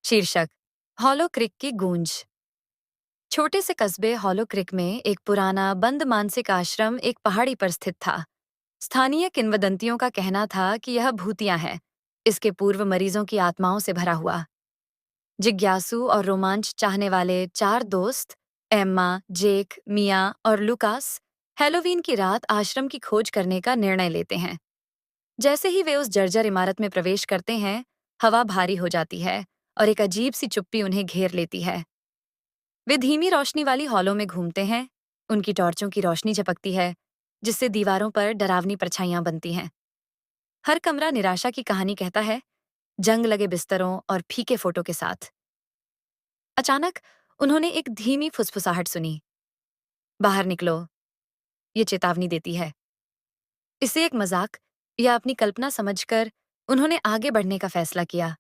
शीर्षक हॉलो क्रिक की गूंज। छोटे से कस्बे हॉलो क्रिक में एक पुराना बंद मानसिक आश्रम एक पहाड़ी पर स्थित था। स्थानीय किंवदंतियों का कहना था कि यह भूतिया है, इसके पूर्व मरीजों की आत्माओं से भरा हुआ। जिज्ञासु और रोमांच चाहने वाले चार दोस्त, एम्मा, जेक, मिया और लुकास, हैलोवीन की रात आश्रम की खोज करने का निर्णय लेते हैं। जैसे ही वे उस जर्जर इमारत में प्रवेश करते हैं, हवा भारी हो जाती है और एक अजीब सी चुप्पी उन्हें घेर लेती है। वे धीमी रोशनी वाली हॉलों में घूमते हैं। उनकी टॉर्चों की रोशनी झपकती है, जिससे दीवारों पर डरावनी परछाइयां बनती हैं। हर कमरा निराशा की कहानी कहता है, जंग लगे बिस्तरों और फीके फोटो के साथ। अचानक उन्होंने एक धीमी फुसफुसाहट सुनी। बाहर निकलो, ये चेतावनी देती है। इसे एक मजाक या अपनी कल्पना समझकर उन्होंने आगे बढ़ने का फैसला किया,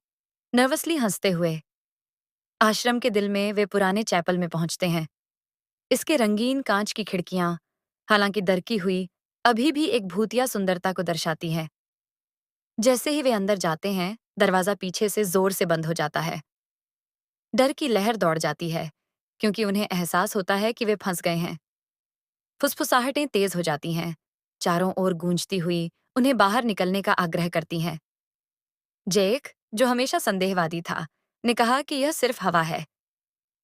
नर्वसली हंसते हुए। आश्रम के दिल में वे पुराने चैपल में पहुंचते हैं। इसके रंगीन कांच की खिड़कियां, हालांकि दरकी हुई, अभी भी एक भूतिया सुंदरता को दर्शाती है। जैसे ही वे अंदर जाते हैं, दरवाजा पीछे से जोर से बंद हो जाता है। डर की लहर दौड़ जाती है, क्योंकि उन्हें एहसास होता है कि वे फंस गए हैं। फुसफुसाहटें तेज हो जाती हैं, चारों ओर गूंजती हुई उन्हें बाहर निकलने का आग्रह करती हैं। जेक, जो हमेशा संदेहवादी था, ने कहा कि यह सिर्फ हवा है।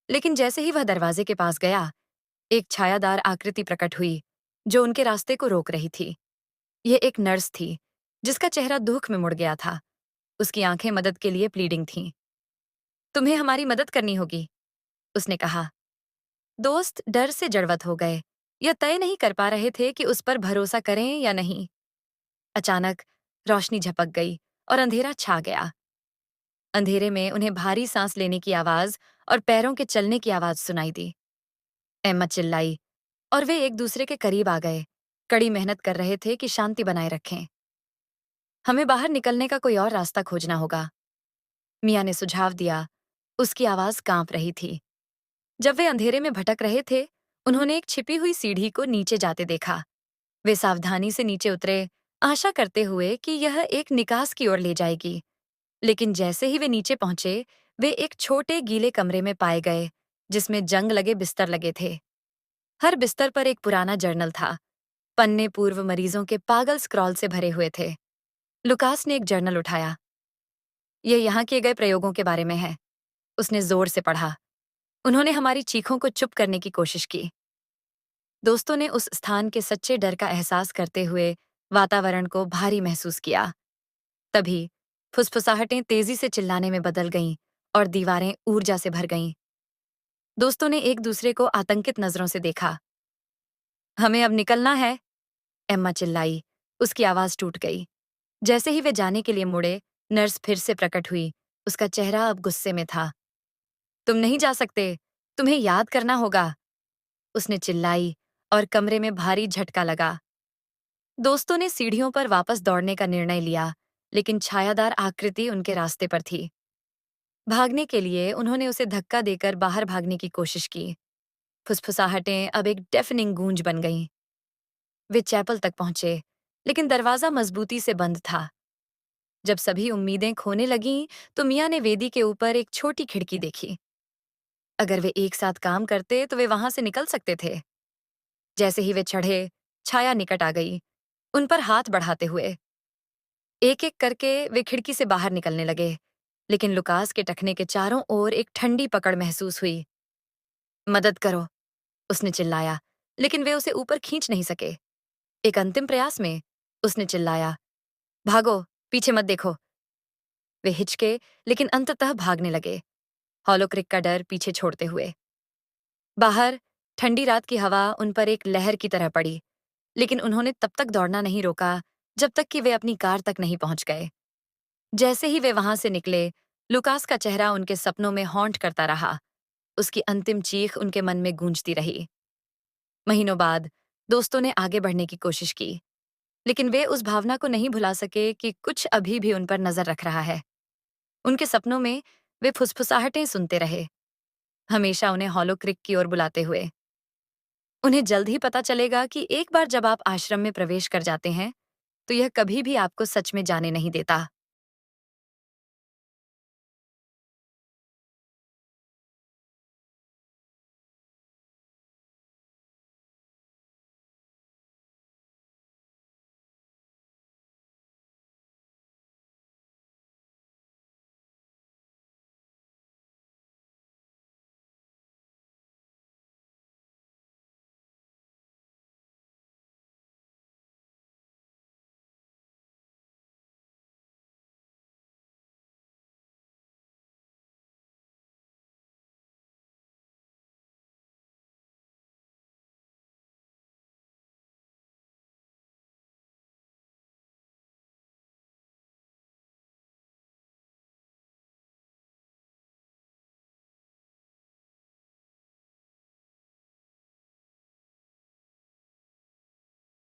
लेकिन जैसे ही वह दरवाजे के पास गया, एक छायादार आकृति प्रकट हुई, जो उनके रास्ते को रोक रही थी। यह एक नर्स थी, जिसका चेहरा दुख में मुड़ गया था। उसकी आंखें मदद के लिए प्लीडिंग थीं। तुम्हें हमारी मदद करनी होगी, उसने कहा। दोस्त डर से जड़वत हो गए। यह तय नहीं कर पा रहे थे कि उस पर भरोसा करें या नहीं। अचानक रोशनी झपक गई और अंधेरा छा गया। अंधेरे में उन्हें भारी सांस लेने की आवाज और पैरों के चलने की आवाज सुनाई दी। एम्मा चिल्लाई और वे एक दूसरे के करीब आ गए, कड़ी मेहनत कर रहे थे कि शांति बनाए रखें। हमें बाहर निकलने का कोई और रास्ता खोजना होगा, मिया ने सुझाव दिया। उसकी आवाज कांप रही थी। जब वे अंधेरे में भटक रहे थे, उन्होंने एक छिपी हुई सीढ़ी को नीचे जाते देखा। वे सावधानी से नीचे उतरे, आशा करते हुए कि यह एक निकास की ओर ले जाएगी। लेकिन जैसे ही वे नीचे पहुंचे, वे एक छोटे गीले कमरे में पाए गए, जिसमें जंग लगे बिस्तर लगे थे। हर बिस्तर पर एक पुराना जर्नल था। पन्ने पूर्व मरीजों के पागल स्क्रॉल से भरे हुए थे। लुकास ने एक जर्नल उठाया। ये यहाँ किए गए प्रयोगों के बारे में है, उसने जोर से पढ़ा। उन्होंने हमारी चीखों को चुप करने की कोशिश की। दोस्तों ने उस स्थान के सच्चे डर का एहसास करते हुए वातावरण को भारी महसूस किया। तभी फुसफुसाहटें तेजी से चिल्लाने में बदल गईं और दीवारें ऊर्जा से भर गईं। दोस्तों ने एक दूसरे को आतंकित नजरों से देखा। हमें अब निकलना है, एम्मा चिल्लाई। उसकी आवाज टूट गई। जैसे ही वे जाने के लिए मुड़े, नर्स फिर से प्रकट हुई। उसका चेहरा अब गुस्से में था। तुम नहीं जा सकते, तुम्हें याद करना होगा, उसने चिल्लाई और कमरे में भारी झटका लगा। दोस्तों ने सीढ़ियों पर वापस दौड़ने का निर्णय लिया, लेकिन छायादार आकृति उनके रास्ते पर थी। भागने के लिए उन्होंने उसे धक्का देकर बाहर भागने की कोशिश की। फुसफुसाहटें अब एक डेफनिंग गूंज बन गईं। वे चैपल तक पहुंचे, लेकिन दरवाजा मजबूती से बंद था। जब सभी उम्मीदें खोने लगीं, तो मिया ने वेदी के ऊपर एक छोटी खिड़की देखी। अगर वे एक साथ काम करते तो वे वहां से निकल सकते थे। जैसे ही वे चढ़े, छाया निकट आ गई, उन पर हाथ बढ़ाते हुए। एक एक करके वे खिड़की से बाहर निकलने लगे, लेकिन लुकास के टखने के चारों ओर एक ठंडी पकड़ महसूस हुई। मदद करो, उसने चिल्लाया, लेकिन वे उसे ऊपर खींच नहीं सके। एक अंतिम प्रयास में उसने चिल्लाया, भागो, पीछे मत देखो। वे हिचके, लेकिन अंततः भागने लगे, हॉलोक्रिक का डर पीछे छोड़ते हुए। बाहर ठंडी रात की हवा उन पर एक लहर की तरह पड़ी, लेकिन उन्होंने तब तक दौड़ना नहीं रोका जब तक कि वे अपनी कार तक नहीं पहुंच गए। जैसे ही वे वहां से निकले, लुकास का चेहरा उनके सपनों में हॉन्ट करता रहा। उसकी अंतिम चीख उनके मन में गूंजती रही। महीनों बाद दोस्तों ने आगे बढ़ने की कोशिश की, लेकिन वे उस भावना को नहीं भुला सके कि कुछ अभी भी उन पर नजर रख रहा है। उनके सपनों में वे फुसफुसाहटें सुनते रहे, हमेशा उन्हें हॉलो क्रिक की ओर बुलाते हुए। उन्हें जल्द ही पता चलेगा कि एक बार जब आप आश्रम में प्रवेश कर जाते हैं, तो यह कभी भी आपको सच में जाने नहीं देता।